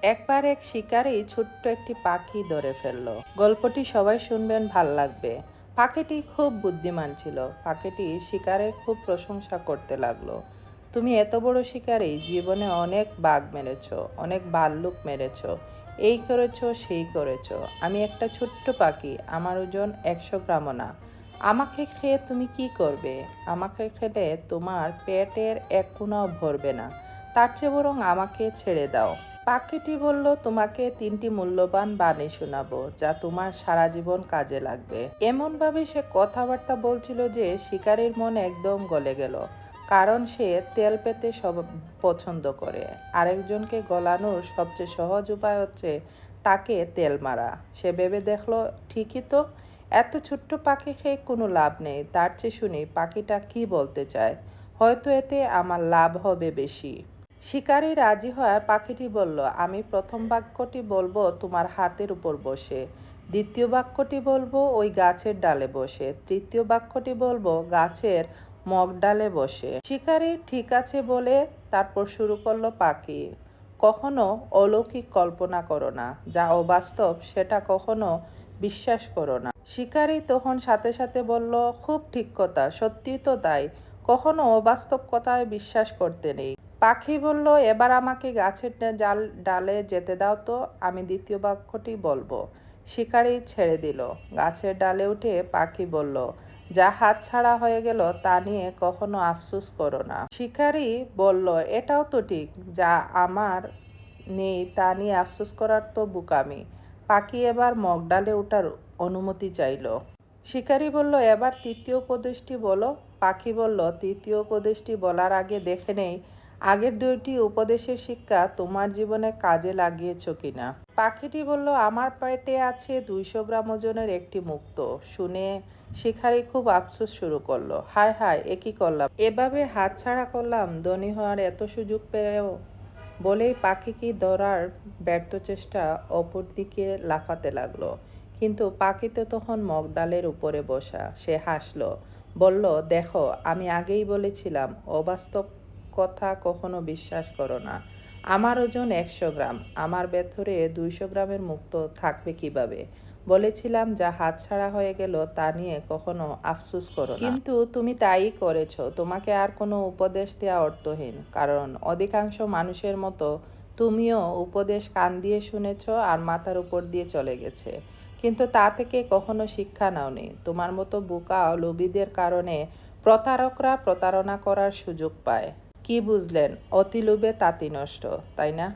একবার এক শিকারী ছোট্ট একটি পাখি ধরে ফেললো। গল্পটি সবাই শুনবেন, ভাল লাগবে। পাখিটি খুব বুদ্ধিমান ছিল। পাখিটি শিকারের খুব প্রশংসা করতে লাগলো। তুমি এত বড় শিকারী, জীবনে অনেক বাঘ মেরেছো, অনেক ভাল্লুক মেরেছো, এই করেছো সেই করেছো। আমি একটা ছোট্ট পাখি, আমার ওজন 100 গ্রামও না। আমাকে খেয়ে তুমি কি করবে? আমাকে খেলে তোমার পেটের এক কোণাও ভরবে না। তার চেয়ে বরং আমাকে ছেড়ে দাও। পাখিটি বলল, তোমাকে 3টি মূল্যবান বাণী শোনাবো, যা তোমার সারা জীবন কাজে লাগবে। এমনভাবে সে কথাবার্তা বলছিল যে শিকারীর মন একদম গলে গেল। কারণ সে তেল পেতে সব পছন্দ করে। আরেকজনকে গলানোর সবচেয়ে সহজ উপায় হচ্ছে তাকে তেল মারা। সে ভেবে দেখলো, ঠিকই তো, এত ছোট্ট পাখি খেয়ে কোনো লাভ নেই। তার চেয়ে শুনি পাখিটা কি বলতে চায়, হয়তো এতে আমার লাভ হবে বেশি। শিকারী রাজি হয়। পাখিটি বলল, আমি প্রথম বাক্যটি বলবো তোমার হাতের উপর বসে, দ্বিতীয় বাক্যটি বলবো ওই গাছের ডালে বসে, তৃতীয় বাক্যটি বলবো গাছের মগ ডালে বসে। শিকারী ঠিক আছে বলে তারপর শুরু করলো পাখি, কখনো অলৌকিক কল্পনা করো না, যা অবাস্তব সেটা কখনো বিশ্বাস করো না। শিকারী তখন সাথে সাথে বলল, খুব ঠিক কথা, সত্যি তো তাই, কখনো অবাস্তব কথায় বিশ্বাস করতে নেই। পাখি বলল, এবার আমাকে গাছের ডালে যেতে দাও তো, আমি দ্বিতীয় বাক্যটি বলবো। শিকারী ছেড়ে দিল। গাছের ডালে উঠে পাখি বলল, যা হাত ছাড়া হয়ে গেল তা নিয়ে কখনো আফসোস করো না। শিকারী বলল, এটাও তো ঠিক, যা আমার নেই তা নিয়ে আফসোস করার তো বোকামি। পাখি এবার মগডালে ওঠার অনুমতি চাইল। শিকারী বলল, এবার তৃতীয় উপদেশটি বলো। পাখি বলল, তৃতীয় উপদেশটি বলার আগে দেখে নেই আগের 2টি উপদেশের শিক্ষা তোমার জীবনে কাজে লাগিয়েছ কিনা। পাখিটি বলল, আমার পেটে আছে 200 গ্রাম ওজনের একটি মুক্তো। শুনে শিকারী খুব আফসোস শুরু করলো, হায় হায়, এ কি করলাম, এভাবে হাতছাড়া করলাম ধনী হওয়ার এত সুযোগ পেয়েও। বলেই পাখিকে ধরার ব্যর্থ চেষ্টা অপর দিকে লাফাতে লাগলো। কিন্তু পাখি তো তখন মগডালের উপরে বসা। সে হাসলো, বলল, দেখো, আমি আগেই বলেছিলাম অবাস্তব কথা কখনো বিশ্বাস করো না। আমার ওজন 100 গ্রাম, আমার ভেতরে 200 গ্রামের মুক্ত থাকবে কিভাবে? বলেছিলাম যা হাতছাড়া হয়ে গেল তা নিয়ে কখনো আফসোস করো না। কিন্তু তুমি তাই করেছো। তোমাকে আর কোনো উপদেশ দেওয়া অর্থহীন, কারণ অধিকাংশ মানুষের মতো তুমিও উপদেশ কান দিয়ে শুনেছ আর মাথার উপর দিয়ে চলে গেছে। কিন্তু তা থেকে কখনো শিক্ষা নাওনি। তোমার মতো বোকা ও লোভীদের কারণে প্রতারকরা প্রতারণা করার সুযোগ পায়। কি বুঝলেন? অতি লোভে তাঁতি নষ্ট, তাই না?